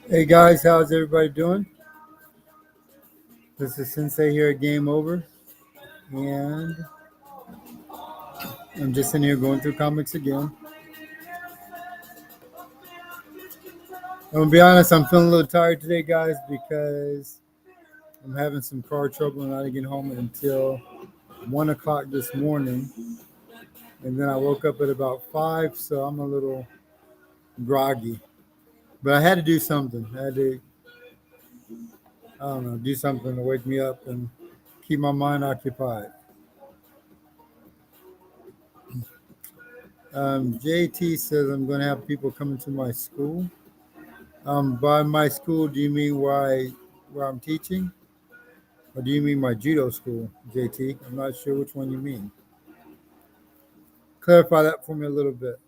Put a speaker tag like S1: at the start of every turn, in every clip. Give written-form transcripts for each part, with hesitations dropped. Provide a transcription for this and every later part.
S1: Hey guys, how's everybody doing? This is Sensei here at Game Over, and I'm just in here going through comics again. I'm gonna be honest, I'm feeling a little tired today, guys, because I'm having some car trouble and I didn't get home until 1 o'clock this morning, and then I woke up at about 5, so I'm a little groggy. But I had to do something. I had to, I don't know, do something to wake me up and keep my mind occupied. JT says I'm going to have people coming to my school. By my school, do you mean where I'm teaching? Or do you mean my judo school, JT? I'm not sure which one you mean. Clarify that for me a little bit.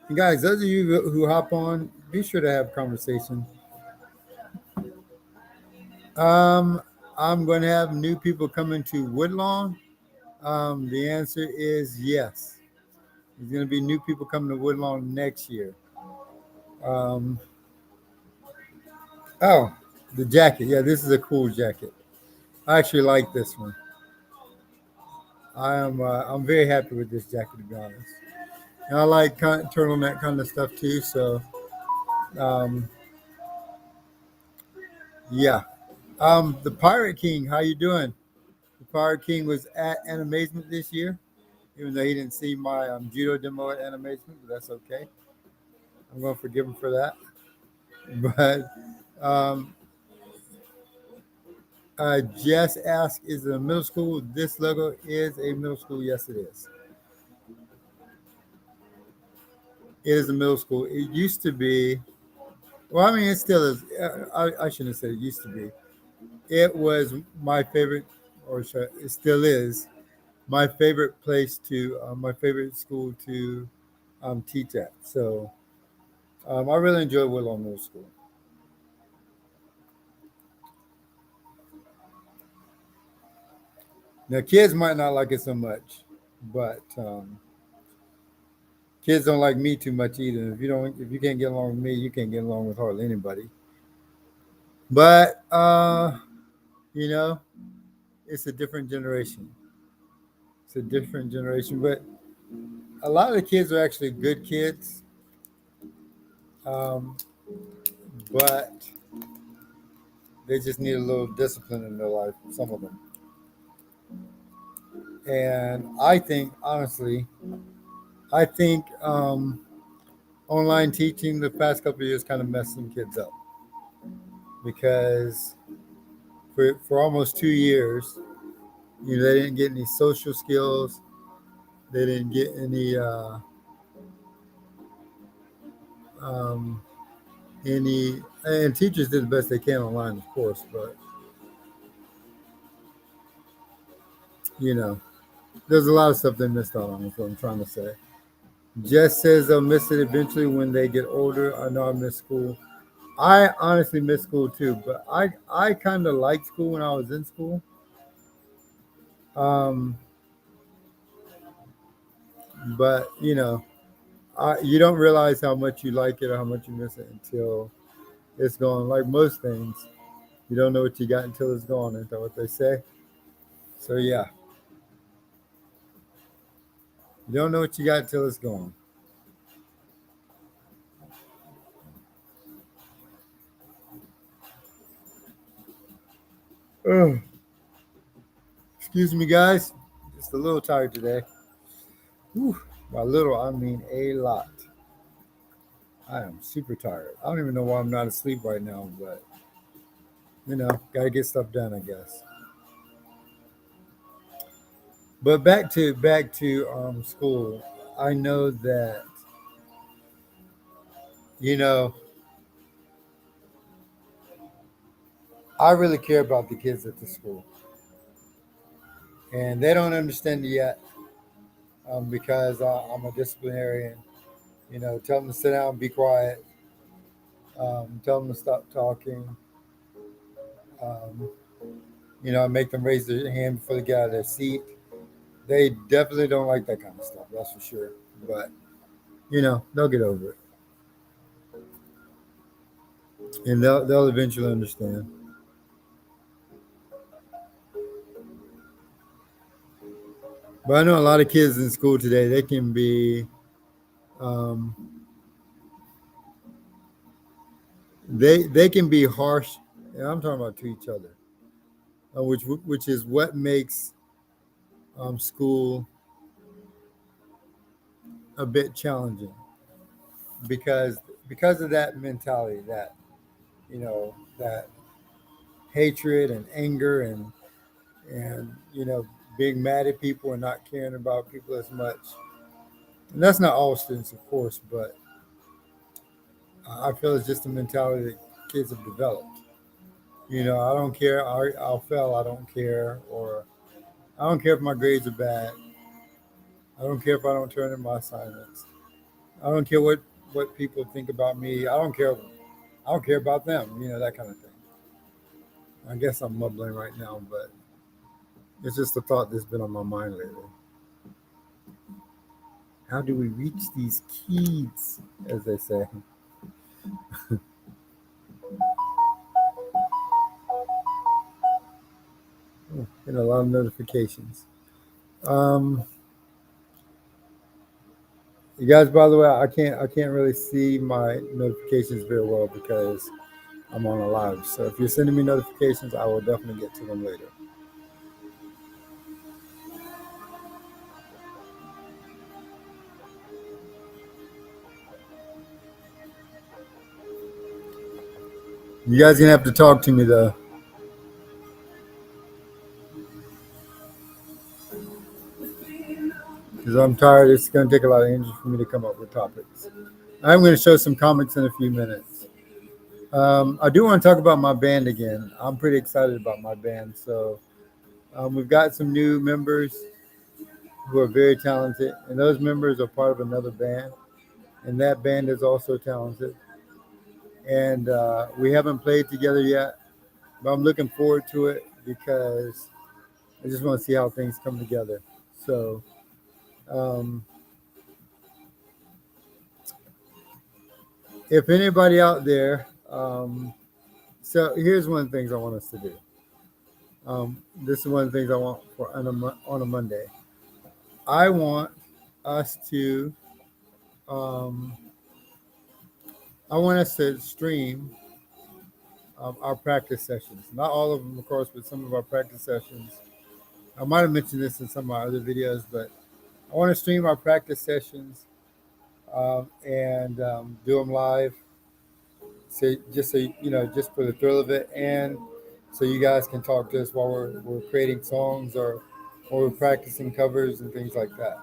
S1: And guys, those of you who hop on, be sure to have conversation. I'm going to have new people coming to Woodlawn. The answer is yes. There's going to be new people coming to Woodlawn next year. Oh, the jacket. Yeah, this is a cool jacket. I actually like this one. I'm very happy with this jacket, to be honest. And I like turtleneck kind of stuff too. So, um, yeah. The Pirate King, how you doing? The Pirate King was at Animazement this year, even though he didn't see my judo demo at Animazement, but that's okay. I'm going to forgive him for that. But um, Jess asked, is it a middle school? This logo is a middle school. Yes, it is. It is a middle school. It used to be, well, I mean, it still is. I shouldn't have said it used to be. It was my favorite, it still is, my favorite place to, my favorite school to teach at. So I really enjoy Willow Middle School. Now, kids might not like it so much, but kids don't like me too much either. If you can't get along with me, you can't get along with hardly anybody. But you know, it's a different generation. It's a different generation, but a lot of the kids are actually good kids. Um, but they just need a little discipline in their life, some of them. And I think, honestly, I think online teaching the past couple of years kind of messed some kids up because for almost 2 years, they didn't get any social skills. They didn't get um, any, and teachers did the best they can online, of course, but there's a lot of stuff they missed out on. Is what I'm trying to say. Jess says they'll miss it eventually when they get older. I know I miss school. I honestly miss school too, but I kind of liked school when I was in school. Um, but you don't realize how much you like it or how much you miss it until it's gone. Like most things, you don't know what you got until it's gone. Isn't that what they say? So yeah, you don't know what you got until it's gone. Ugh. Excuse me, guys. Just a little tired today. Whew. By little, I mean a lot. I am super tired. I don't even know why I'm not asleep right now, but gotta get stuff done, I guess. But back to school. I know that You know, I really care about the kids at the school, and they don't understand it yet because I'm a disciplinarian. You know, tell them to sit down, be quiet, tell them to stop talking. Um, you know, I make them raise their hand before they get out of their seat. They definitely don't like that kind of stuff, that's for sure. But, you know, they'll get over it. And they'll eventually understand. But I know a lot of kids in school today, they can be, um, they can be harsh. And I'm talking about to each other, which is what makes school a bit challenging because because of that mentality, that that hatred and anger and being mad at people and not caring about people as much. And that's not all students, of course, but I feel it's just a mentality that kids have developed. You know, I don't care. I'll fail. I don't care, or I don't care if my grades are bad. I don't care if I don't turn in my assignments. I don't care what people think about me. I don't care. I don't care about them. You know, that kind of thing. I guess I'm mumbling right now, but it's just a thought that's been on my mind lately. How do we reach these kids, as they say? And a lot of notifications. Um, you guys, by the way, I can't really see my notifications very well because I'm on a live. So if you're sending me notifications, I will definitely get to them later. You guys gonna have to talk to me though, because I'm tired. It's gonna take a lot of energy for me to come up with topics. I'm gonna show some comics in a few minutes. I do want to talk about my band again. I'm pretty excited about my band. So we've got some new members who are very talented, and those members are part of another band, and that band is also talented. And we haven't played together yet, but I'm looking forward to it because I just want to see how things come together. So, um, if anybody out there, so here's one of the things I want us to do. This is one of the things I want for on a Monday. I want us to, um, I want us to stream our practice sessions. Not all of them, of course, but some of our practice sessions. I might have mentioned this in some of my other videos, but I want to stream our practice sessions and do them live. So just for the thrill of it, and so you guys can talk to us while we're creating songs or we're practicing covers and things like that.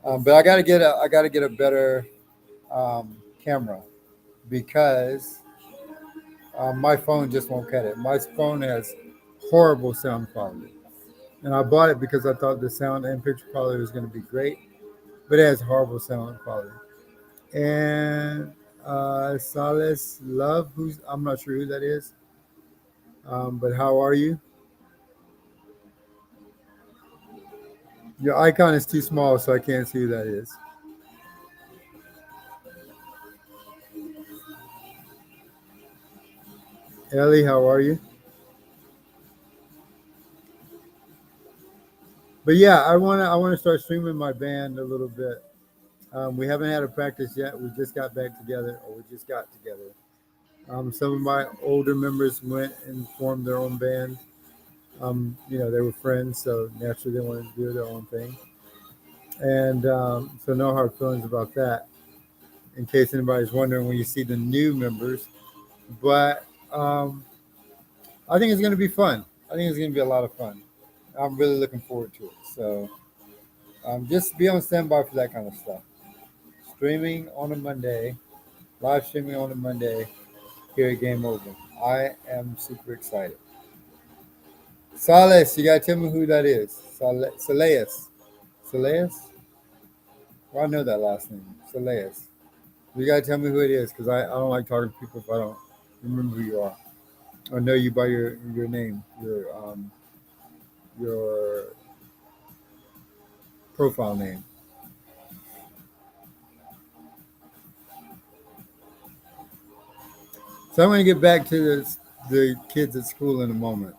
S1: But I got to get a better camera because my phone just won't cut it. My phone has horrible sound quality, and I bought it because I thought the sound and picture quality was going to be great, but it has horrible sound quality. And Solace Love, who's I'm not sure who that is, but how are you? Your icon is too small, so I can't see who that is. Ellie, how are you? But yeah, I wanna start streaming my band a little bit. We haven't had a practice yet. We just got back together, or we just got together. Some of my older members went and formed their own band. They were friends, so naturally they wanted to do their own thing. And so no hard feelings about that. In case anybody's wondering when you see the new members, but I think it's going to be fun. I think it's going to be a lot of fun. I'm really looking forward to it. So just be on standby for that kind of stuff. Streaming on a Monday live streaming on a Monday here at Game Over. I am super excited. Sales, you gotta tell me who that is. Saleas. Saleas? Well, I know that last name. Saleas. You gotta tell me who it is because I don't like talking to people if I don't remember who you are. I know you by your name, your profile name. So I'm going to get back to the kids at school in a moment.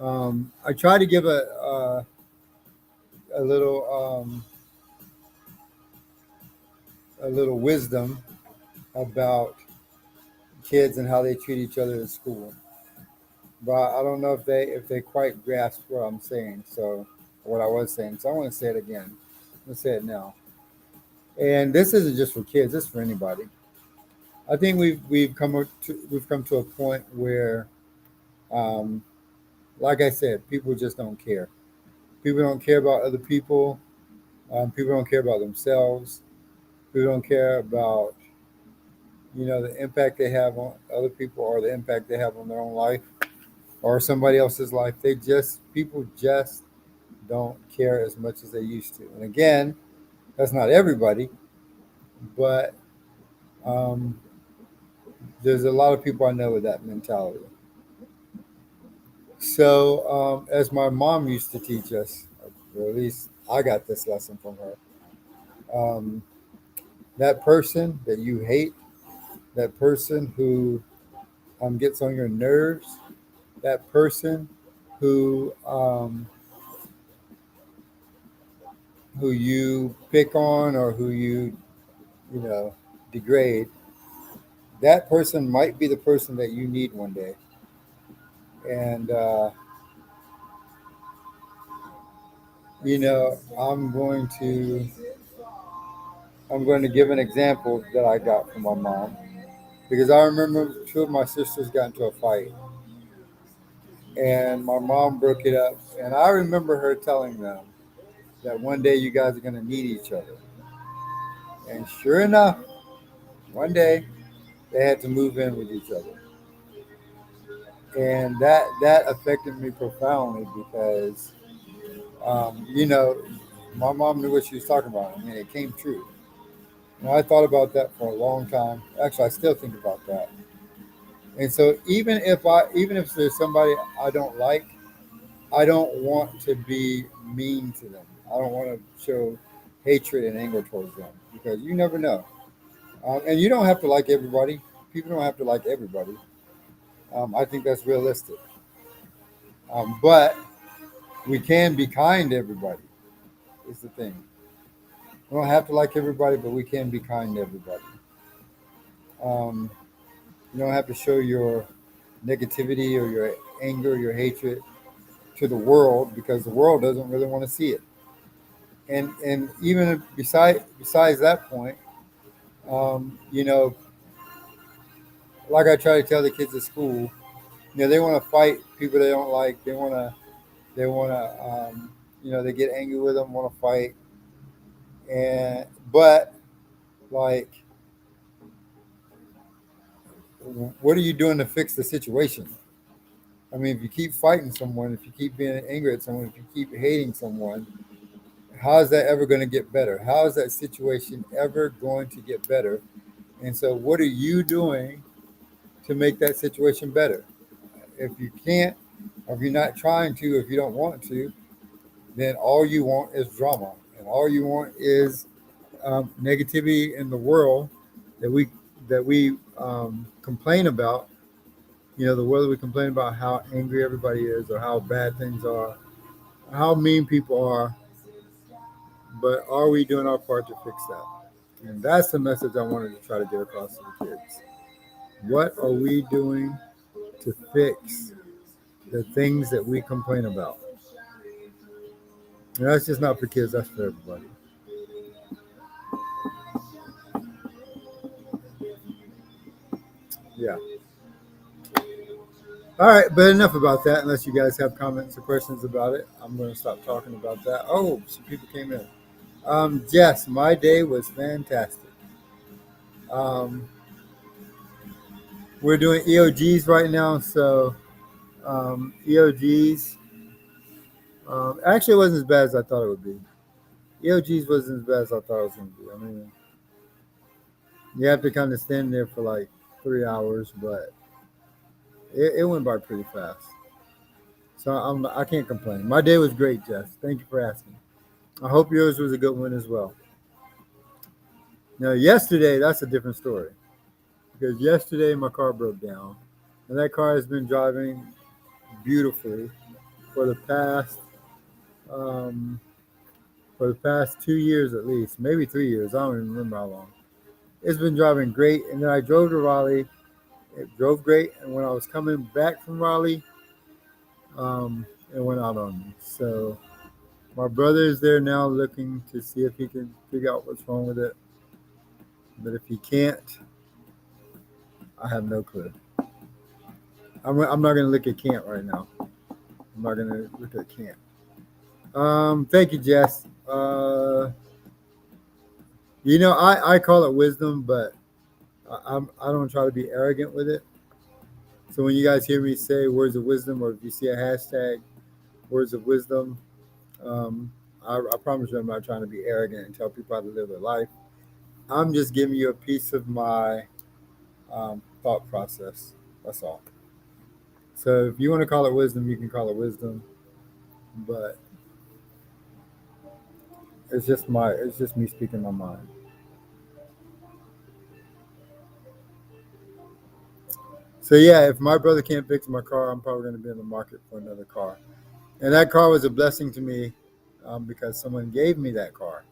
S1: I try to give a little a little wisdom about kids and how they treat each other at school, but I don't know if they quite grasp what I'm saying. So what I was saying. So I want to say it again. Let's say it now. And this isn't just for kids. This is for anybody. I think we've come to a point where, um, like I said, people just don't care. People don't care about other people. People don't care about themselves. People don't care about the impact they have on other people or the impact they have on their own life or somebody else's life. People just don't care as much as they used to. And again, that's not everybody, but um, there's a lot of people I know with that mentality. So, as my mom used to teach us, or at least I got this lesson from her, um, that person that you hate, that person who gets on your nerves, that person who who you pick on or who you know degrade, that person might be the person that you need one day. And you know, I'm going to give an example that I got from my mom because I remember two of my sisters got into a fight, and my mom broke it up, and I remember her telling them that one day you guys are going to need each other. And sure enough, one day they had to move in with each other, and that affected me profoundly because my mom knew what she was talking about. I mean, it came true. And I thought about that for a long time. Actually, I still think about that. And so even if there's somebody I don't like, I don't want to be mean to them. I don't want to show hatred and anger towards them because you never know. And you don't have to like everybody. People don't have to like everybody. I think that's realistic. But we can be kind to everybody. Is the thing. We don't have to like everybody, but we can be kind to everybody. Um, you don't have to show your negativity or your anger, your hatred to the world because the world doesn't really want to see it. And even besides that point, you know, like I try to tell the kids at school, they want to fight people they don't like. They get angry with them, want to fight, but like, what are you doing to fix the situation? I mean, if you keep fighting someone, if you keep being angry at someone, if you keep hating someone, how is that ever going to get better? How is that situation ever going to get better? And so, what are you doing to make that situation better? If you can't, or if you're not trying to, if you don't want to, then all you want is drama, and all you want is negativity in the world that we complain about. The world that we complain about how angry everybody is, or how bad things are, how mean people are. But are we doing our part to fix that? And that's the message I wanted to try to get across to the kids. What are we doing to fix the things that we complain about? And that's just not for kids, that's for everybody. Yeah. All right, but enough about that. Unless you guys have comments or questions about it, I'm going to stop talking about that. Oh, some people came in. Yes, my day was fantastic. Um, we're doing EOGs right now. So EOGs actually wasn't as bad as I thought it would be. EOGs wasn't as bad as I thought it was going to be. I mean, you have to kind of stand there for like 3 hours, but it went by pretty fast. So I can't complain. My day was great, Jess. Thank you for asking. I hope yours was a good one as well. Now, yesterday, that's a different story because yesterday my car broke down, and that car has been driving beautifully for the past um, 2 years at least, maybe 3 years. I don't even remember how long. It's been driving great, and then I drove to Raleigh. It drove great, and when I was coming back from Raleigh, it went out on me. So my brother is there now looking to see if he can figure out what's wrong with it. But if he can't, I have no clue. I'm not going to look at can't right now. I'm not going to look at can't. Thank you, Jess. I call it wisdom, but I don't try to be arrogant with it. So when you guys hear me say words of wisdom, or if you see a hashtag words of wisdom, I promise you I'm not trying to be arrogant and tell people how to live their life. I'm just giving you a piece of my thought process. That's all. So if you want to call it wisdom, you can call it wisdom, but it's just me speaking my mind. So yeah, if my brother can't fix my car, I'm probably going to be in the market for another car. And that car was a blessing to me because someone gave me that car,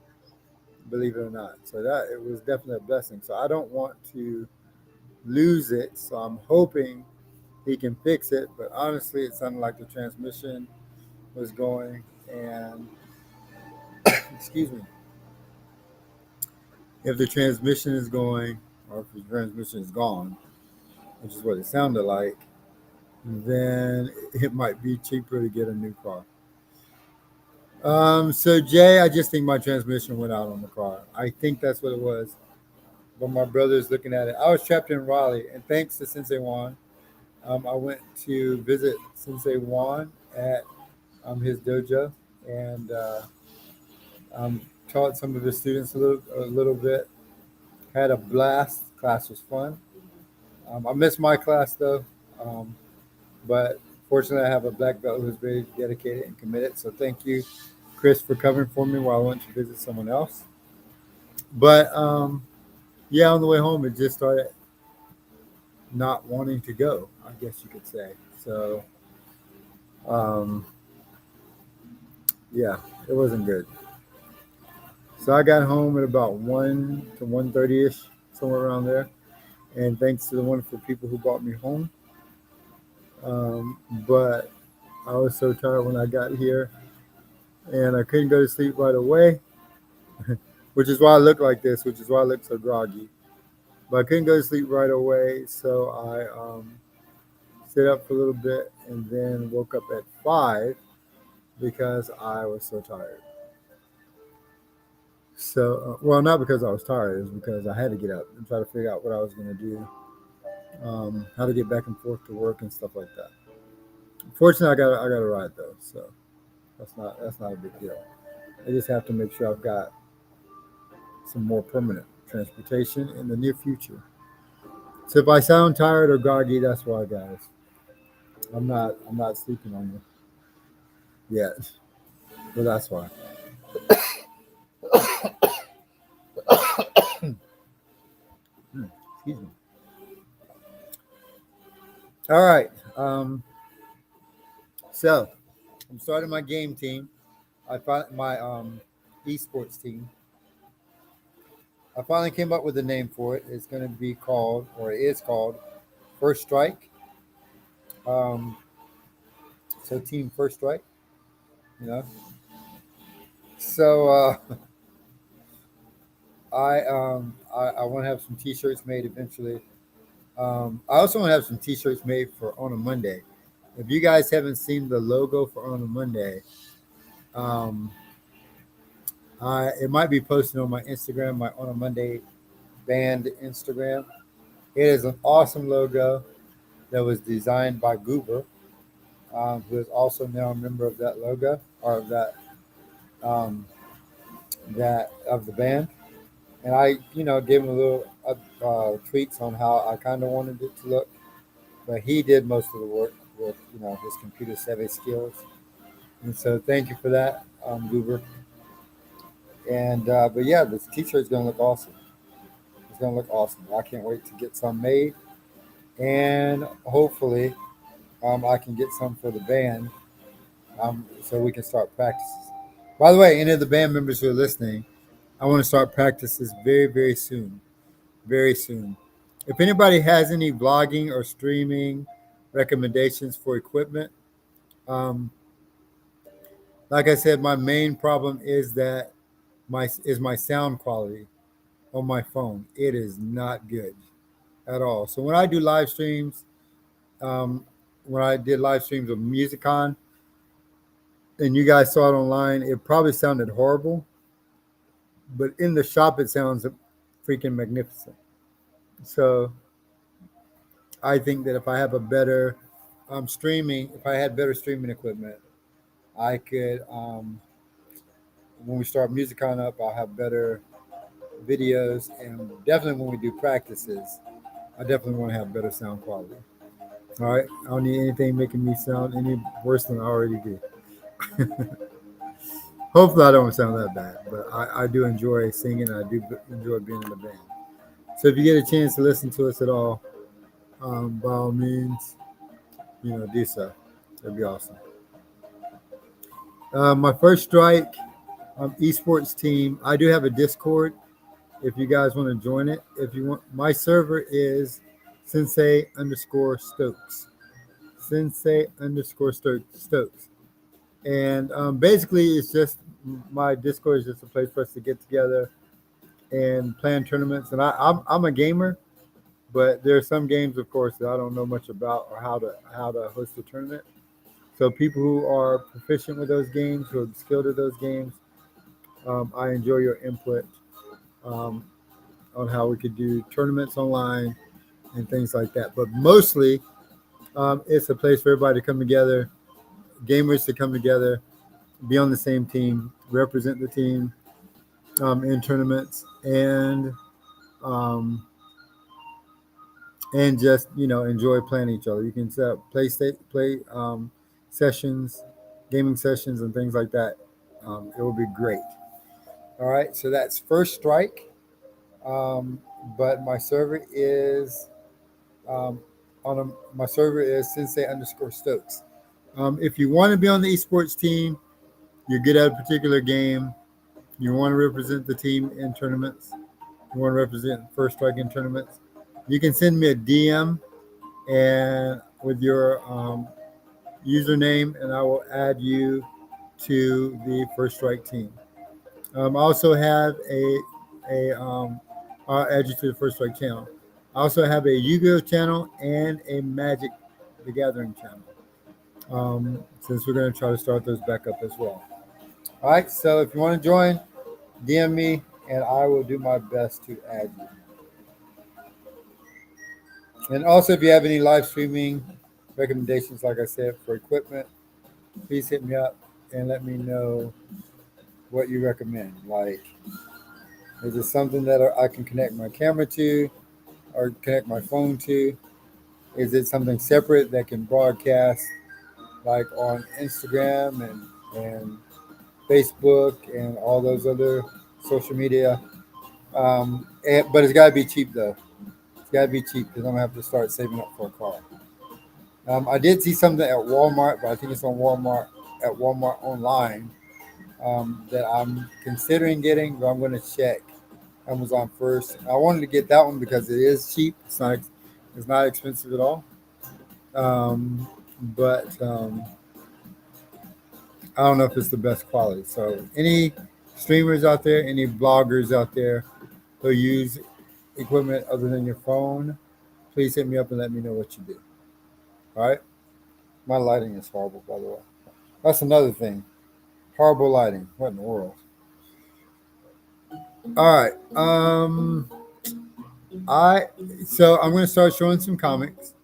S1: believe it or not. So that it was definitely a blessing. So I don't want to lose it. So I'm hoping he can fix it. But honestly, it sounded like the transmission was going. And excuse me, if the transmission is going, or if the transmission is gone, which is what it sounded like, then it might be cheaper to get a new car. So Jay, I just think my transmission went out on the car. I think that's what it was. But my brother's looking at it. I was trapped in Raleigh, and thanks to Sensei Juan, I went to visit Sensei Juan at his dojo and taught some of his students a little bit. Had a blast. Class was fun. I missed my class though, um, but fortunately, I have a black belt who's very dedicated and committed. So thank you, Chris, for covering for me while I went to visit someone else. But yeah, on the way home, it just started not wanting to go, I guess you could say. So um, yeah, it wasn't good. So I got home at about 1 to 1:30 ish, somewhere around there. And thanks to the wonderful people who brought me home. But I was so tired when I got here, and I couldn't go to sleep right away, which is why I look like this, which is why I look so groggy. But I couldn't go to sleep right away, so I stayed up for a little bit and then woke up at 5 because I was so tired. So, well, not because I was tired, it was because I had to get up and try to figure out what I was going to do, how to get back and forth to work and stuff like that. Fortunately, I got a ride though, so that's not a big deal. I just have to make sure I've got some more permanent transportation in the near future. So if I sound tired or groggy, that's why, guys. I'm not sleeping on you yet, but that's why. Excuse me. All right. So I'm starting my game team. I found my esports team. I finally came up with a name for it. It's going to be called, or it is called, First Strike. Um, so Team First Strike. You know. So I want to have some T-shirts made eventually. I also want to have some T-shirts made for On a Monday. If you guys haven't seen the logo for On a Monday, um, it might be posted on my Instagram, my On a Monday band Instagram. It is an awesome logo that was designed by Goober, who is also now a member of that logo or of um, that of the band. And I, gave him a little tweaks on how I kind of wanted it to look, but he did most of the work with his computer savvy skills. And so thank you for that, Goober. And but yeah, this T-shirt is gonna look awesome. It's gonna look awesome. I can't wait to get some made, and hopefully, I can get some for the band, so we can start practices. By the way, any of the band members who are listening, I want to start practices very, very soon. Very soon. If anybody has any vlogging or streaming recommendations for equipment, um, like I said, my main problem is that my sound quality on my phone. It is not good at all. So when I do live streams, um, when I did live streams of Musicon, and you guys saw it online, it probably sounded horrible, but in the shop it sounds freaking magnificent. So I think that if I have a better streaming, if I had better streaming equipment, I could. When we start Musicon up, I'll have better videos, and definitely when we do practices, I definitely want to have better sound quality. All right, I don't need anything making me sound any worse than I already do. Hopefully, I don't sound that bad, but I do enjoy singing. I do enjoy being in the band. So if you get a chance to listen to us at all, by all means, do so. That'd be awesome. My first strike, esports team. I do have a Discord. If you guys want to join it, if you want, my server is Sensei_Stokes. Sensei_Stokes. And basically, it's just my Discord is just a place for us to get together and plan tournaments. And I'm a gamer, but there are some games, of course, that I don't know much about or how to host a tournament. So people who are proficient with those games, who are skilled at those games, I enjoy your input um, on how we could do tournaments online and things like that. But mostly, it's a place for everybody to come together, gamers to come together, be on the same team, represent the team in tournaments, um, and just enjoy playing each other. You can set up play sessions, gaming sessions, and things like that. It will be great. All right, so that's first strike. Um, but my server is my server is Sensei_Stokes. If you want to be on the esports team, you're good at a particular game, you want to represent the team in tournaments, you want to represent first strike in tournaments, you can send me a DM and with your username, and I will add you to the first strike team. I also have a I'll add you to the first strike channel. I also have a Yu-Gi-Oh channel and a Magic the Gathering channel. Since we're going to try to start those back up as well. All right, so if you want to join, DM me, and I will do my best to add you. And also, if you have any live streaming recommendations, like I said, for equipment, please hit me up and let me know what you recommend. Like, is it something that I can connect my camera to or connect my phone to? Is it something separate that can broadcast like on Instagram and Facebook and all those other social media? But it's got to be cheap though. It's got to be cheap because I'm gonna have to start saving up for a car. I did see something at Walmart, but I think it's on Walmart online that I'm considering getting, but I'm going to check Amazon first. I wanted to get that one because it is cheap. It's not expensive at all. But I don't know if it's the best quality. So any streamers out there, any bloggers out there who use equipment other than your phone, please hit me up and let me know what you do. All right. My lighting is horrible, by the way. That's another thing. Horrible lighting. What in the world? All right. So I'm going to start showing some comics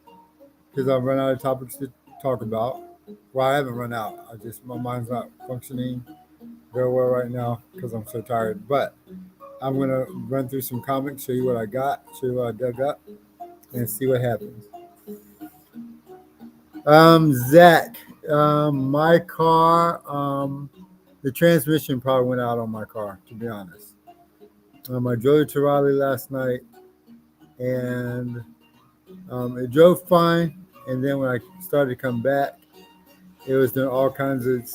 S1: because I've run out of topics to talk about. Well, I haven't run out. I just my mind's not functioning very well right now because I'm so tired. But I'm going to run through some comics, show you what I got, show you what I dug up, and see what happens. Zach, my car, the transmission probably went out on my car, to be honest. I drove to Raleigh last night, and it drove fine. And then when I started to come back, it was doing all kinds of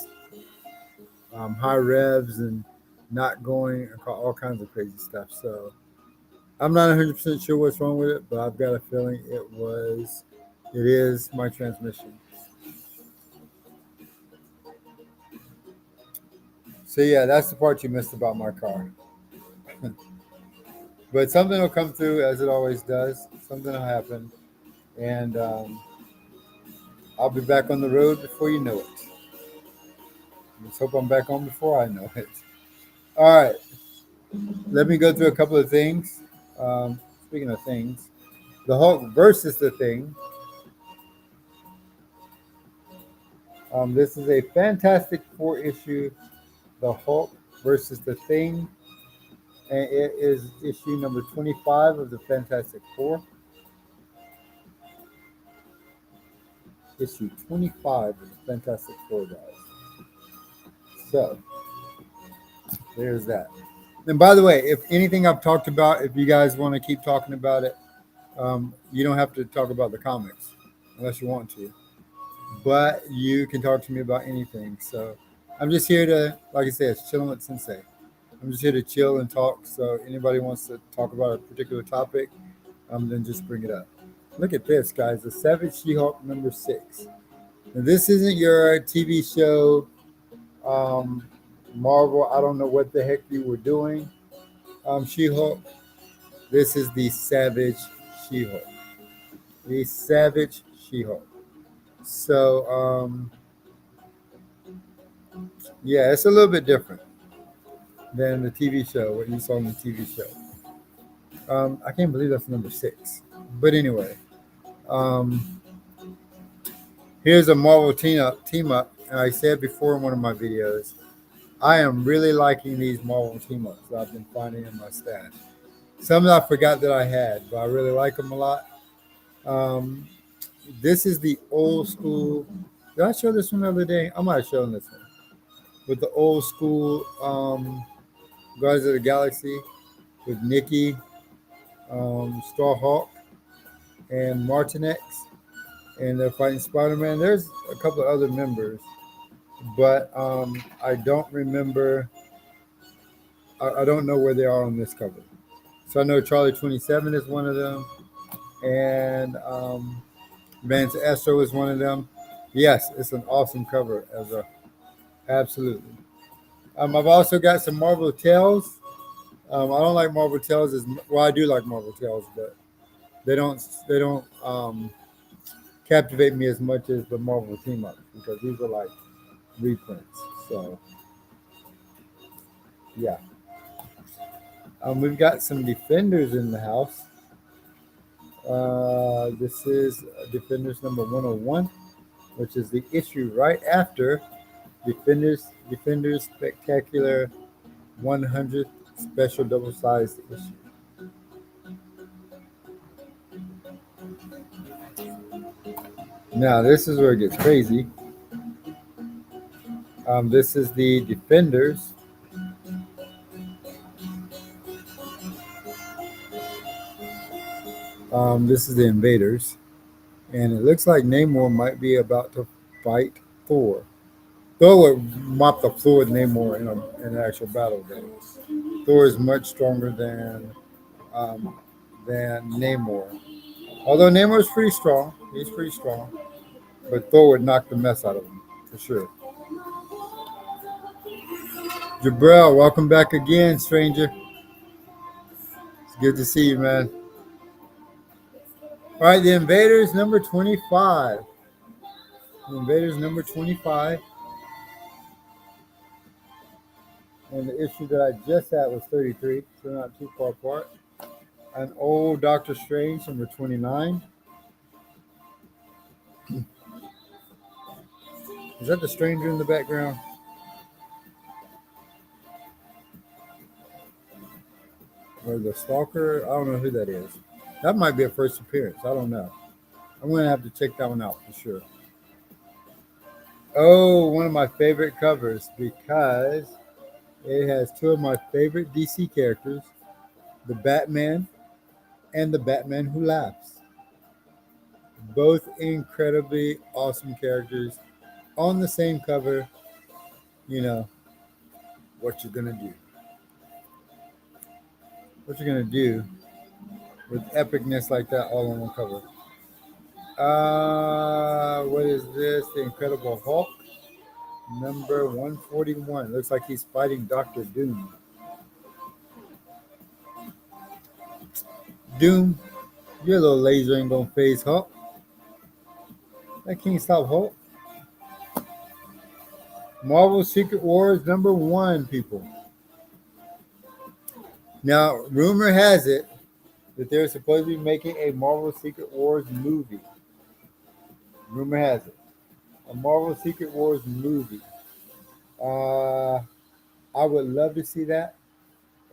S1: high revs and not going, all kinds of crazy stuff. So I'm not 100% sure what's wrong with it, but I've got a feeling it is my transmission. So yeah, that's the part you missed about my car. But something will come through as it always does. Something will happen, and I'll be back on the road before you know it. Let's hope I'm back on before I know it. All right, let me go through a couple of things. Speaking of things, the Hulk versus the Thing. This is a Fantastic Four issue, the Hulk versus the Thing, and it is issue number 25 of the Fantastic Four. Issue 25 of the Fantastic Four, guys. So there's that. And by the way, if anything I've talked about, if you guys want to keep talking about it, you don't have to talk about the comics unless you want to. But you can talk to me about anything. So I'm just here to, like I said, it's Chillin Wit Sensei. I'm just here to chill and talk. So anybody wants to talk about a particular topic, then just bring it up. Look at this, guys. The Savage She-Hulk number 6. Now, this isn't your TV show, Marvel. I don't know what the heck you were doing, She-Hulk. This is the Savage She-Hulk. The Savage She-Hulk. So, yeah, it's a little bit different than the TV show, what you saw in the TV show. I can't believe that's number 6. But anyway, um, here's a Marvel team up. And I said before in one of my videos, I am really liking these Marvel team ups that I've been finding in my stash. Some that I forgot that I had, but I really like them a lot. Um, this is the old school. Did I show this one the other day? I might have shown this one with the old school Guardians of the Galaxy with Nikki, Straw Hawk, and Martinex, and they're fighting Spider-Man. There's a couple of other members, but I don't remember. I don't know where they are on this cover. So I know Charlie 27 is one of them, and Vance Astro is one of them. Yes, it's an awesome cover, Ezra. Absolutely. I've also got some Marvel Tales. I don't like Marvel Tales as well. I do like Marvel Tales, but they don't captivate me as much as the Marvel team ups because these are like reprints. So yeah, we've got some Defenders in the house. This is Defenders number 101, which is the issue right after Defenders Spectacular 100th special double-sized issue. Now this is where it gets crazy. This is the Defenders. This is the Invaders, and it looks like Namor might be about to fight Thor. Thor would mop the floor with Namor in an actual battle. Though Thor is much stronger than Namor. Although Namor is pretty strong, he's pretty strong, but Thor would knock the mess out of him for sure. Jabril, welcome back again, stranger. It's good to see you, man. All right, the Invaders number 25. The Invaders number 25. And the issue that I just had was 33, so not too far apart. An old Doctor Strange, number 29. Is that the stranger in the background? Or the stalker? I don't know who that is. That might be a first appearance. I don't know. I'm going to have to check that one out for sure. Oh, one of my favorite covers because it has two of my favorite DC characters, the Batman and the Batman Who Laughs. Both incredibly awesome characters on the same cover. You know, what you're going to do. What you're going to do with epicness like that all on one cover. What is this? The Incredible Hulk, number 141. Looks like he's fighting Doctor Doom. Doom, your little laser ain't gonna phase Hulk. That can't stop Hulk. Marvel Secret Wars number 1, people. Now, rumor has it that they're supposed to be making a Marvel Secret Wars movie. Rumor has it. A Marvel Secret Wars movie. Uh, I would love to see that,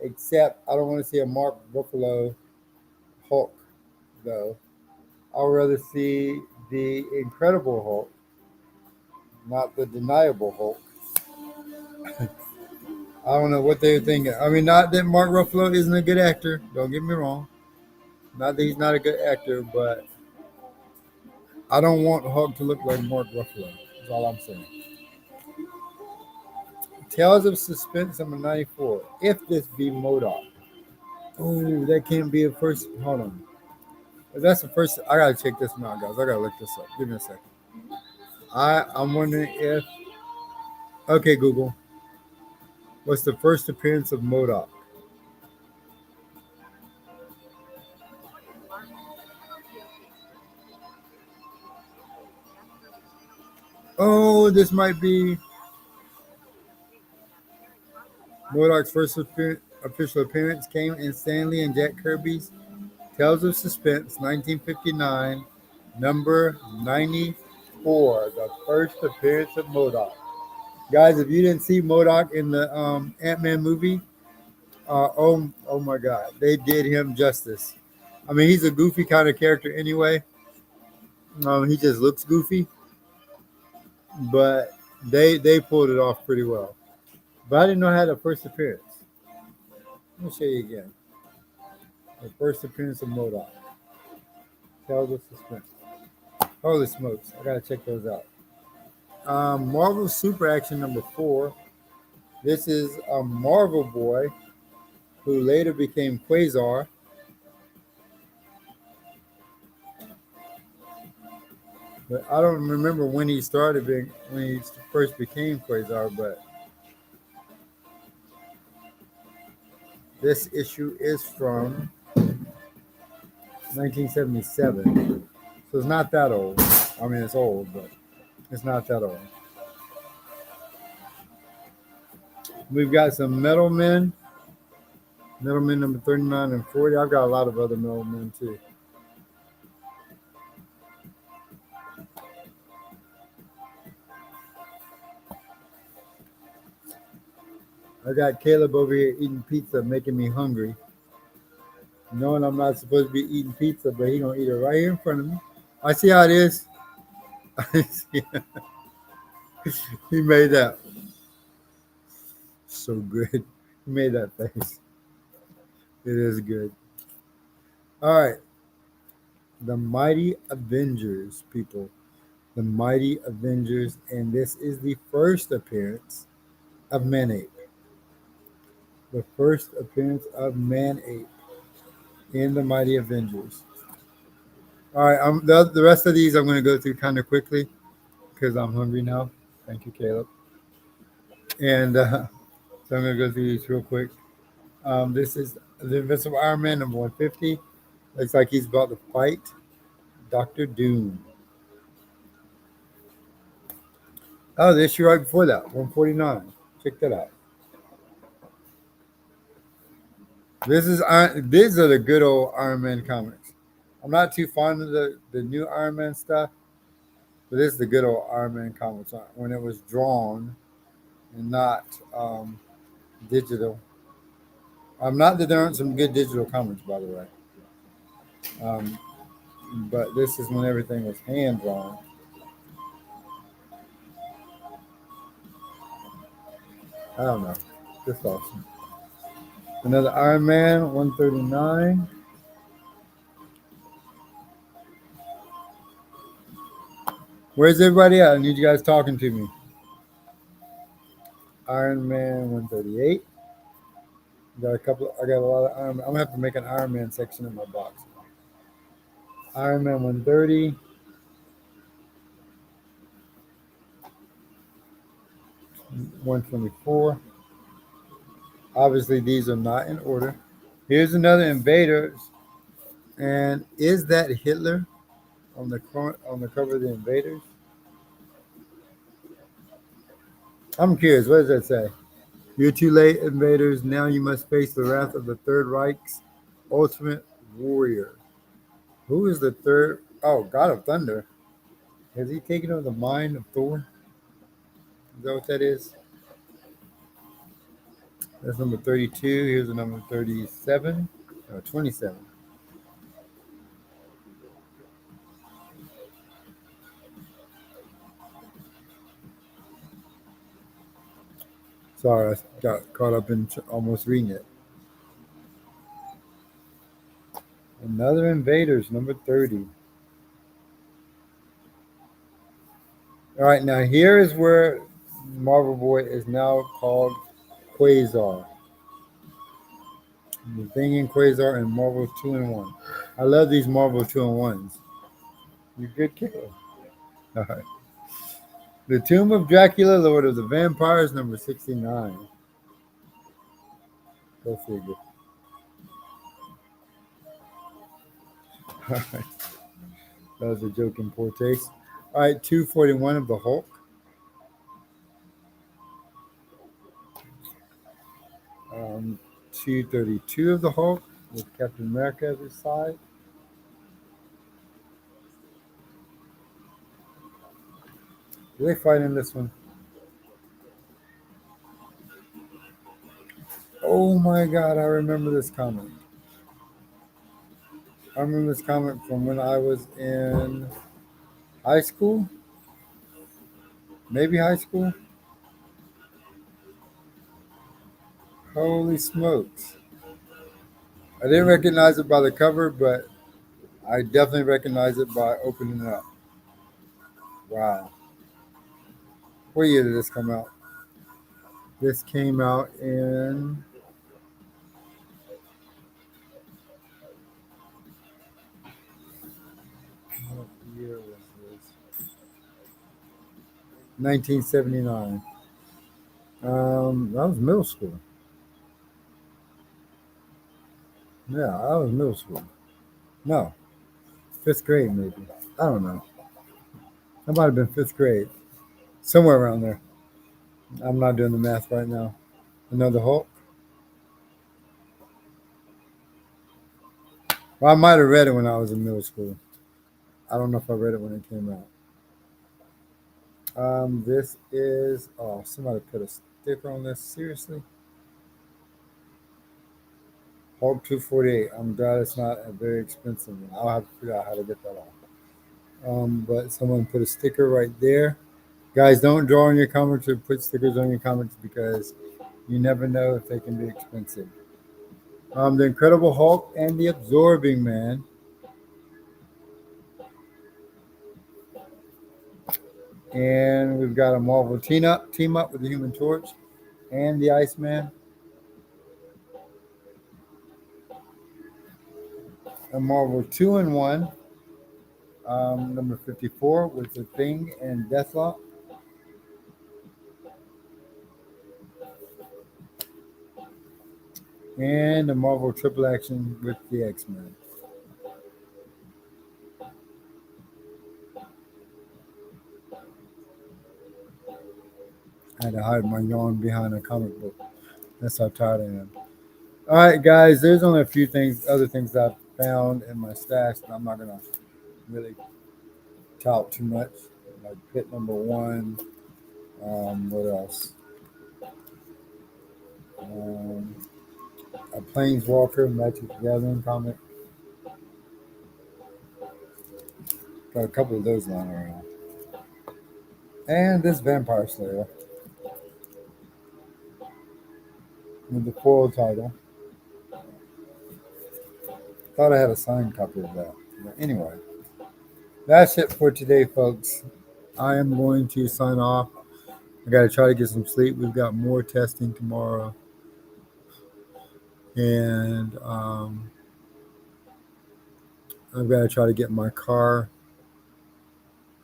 S1: except I don't want to see a Mark Ruffalo Hulk, though. I would rather see the Incredible Hulk, not the Deniable Hulk. I don't know what they were thinking. I mean, not that Mark Ruffalo isn't a good actor. Don't get me wrong. Not that he's not a good actor, but I don't want Hulk to look like Mark Ruffalo. That's all I'm saying. Tales of Suspense number 94. If this be Modoc. Oh, that can't be a first. Hold on. If that's the first, I gotta check this one out, guys. I gotta look this up. Give me a second. I'm wondering if. Okay, Google. What's the first appearance of Modoc? Oh, this might be Modoc's first official appearance came in Stanley and Jack Kirby's Tales of Suspense, 1959, number 94, the first appearance of Modoc. Guys, if you didn't see Modoc in the Ant-Man movie, oh my God, they did him justice. I mean, he's a goofy kind of character anyway. He just looks goofy, but they pulled it off pretty well. But I didn't know I had a first appearance. Let me show you again. The first appearance of Modoc. Tales of Suspense. Holy smokes. I gotta check those out. Marvel Super Action number 4. This is a Marvel boy who later became Quasar. But I don't remember when he first became Quasar, but this issue is from 1977. So it's not that old. I mean, it's old, but it's not that old. We've got some Metal Men. Metal Men number 39 and 40. I've got a lot of other Metal Men too. I got Caleb over here eating pizza, making me hungry. Knowing I'm not supposed to be eating pizza, but he gonna eat it right here in front of me. I see how it is. He made that so good. He made that face. It is good. All right. The Mighty Avengers, people. The Mighty Avengers, and this is the first appearance of Man-Ape. The first appearance of Man-Ape in the Mighty Avengers. All right, the rest of these I'm going to go through kind of quickly because I'm hungry now. Thank you, Caleb. And so I'm going to go through these real quick. This is the Invincible Iron Man number 150. Looks like he's about to fight Doctor Doom. Oh, the issue right before that, 149. Check that out. These are the good old Iron Man comics. I'm not too fond of the new Iron Man stuff, but this is the good old Iron Man comics when it was drawn and not digital. Not that there aren't some good digital comics, by the way, um, but this is when everything was hand drawn. I don't know, just awesome. Another Iron Man 139. Where's everybody at? I need you guys talking to me. Iron Man 138. Got a couple. I got a lot of Iron Man. I'm gonna have to make an Iron Man section in my box. Iron Man 130. 124. Obviously, these are not in order. Here's another Invaders. And is that Hitler on the cover of the Invaders? I'm curious. What does that say? You're too late, Invaders. Now you must face the wrath of the Third Reich's ultimate warrior. Who is the third? Oh, God of Thunder. Has he taken over the mind of Thor? Is that what that is? That's number 32. Here's the number 37. 27. Sorry, I got caught up in almost reading it. Another Invaders, number 30. All right, now here is where Marvel Boy is now called Quasar. The Thing in Quasar and Marvel 2 in 1. I love these Marvel 2 in 1s. You good kid. All right. The Tomb of Dracula, Lord of the Vampires, number 69. Go figure. All right. That was a joke in poor taste. All right, 241 of the Hulk. 232 of the Hulk with Captain America at his side. Do they fight in this one? Oh my God, I remember this comic. I remember this comic from when I was in high school. Maybe high school. Holy smokes. I didn't recognize it by the cover, but I definitely recognize it by opening it up. Wow. What year did this come out? This came out in what year was this? 1979. That was middle school. Yeah, I was middle school. No, fifth grade maybe. I don't know. That might have been fifth grade, somewhere around there. I'm not doing the math right now. Another Hulk. Well, I might have read it when I was in middle school. I don't know if I read it when it came out. This is somebody put a sticker on this. Seriously, Hulk 248. I'm glad it's not a very expensive one. I'll have to figure out how to get that off. But someone put a sticker right there. Guys, don't draw on your comics or put stickers on your comics because you never know if they can be expensive. The Incredible Hulk and the Absorbing Man. And we've got a Marvel team up with the Human Torch and the Iceman. A Marvel 2 in 1, number 54 with the Thing and Deathlock. And a Marvel Triple Action with the X-Men. I had to hide my yawn behind a comic book. That's how tired I am. All right, guys. There's only a few things, other things I've found in my stash, but I'm not gonna really tout too much. Like pit number one. What else? Um, a Planeswalker Magic the Gathering comic. Got a couple of those lying around. And this Vampire Slayer with the foil title. Thought I had a signed copy of that. But anyway, that's it for today, folks. I am going to sign off. I got to try to get some sleep. We've got more testing tomorrow. And I've got to try to get my car,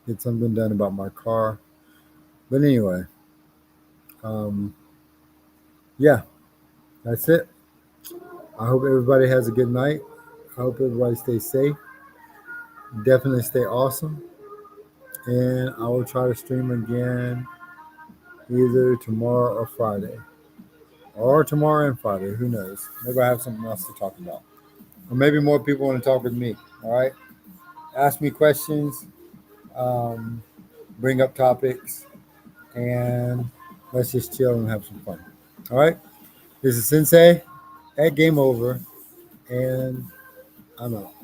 S1: get something done about my car. But anyway, um, yeah, that's it. I hope everybody has a good night. I hope everybody stays safe. Definitely stay awesome. And I will try to stream again either tomorrow or Friday. Or tomorrow and Friday. Who knows? Maybe I have something else to talk about. Or maybe more people want to talk with me. All right. Ask me questions, um, bring up topics, and let's just chill and have some fun. All right. This is Sensei at Game Over, and I'm out.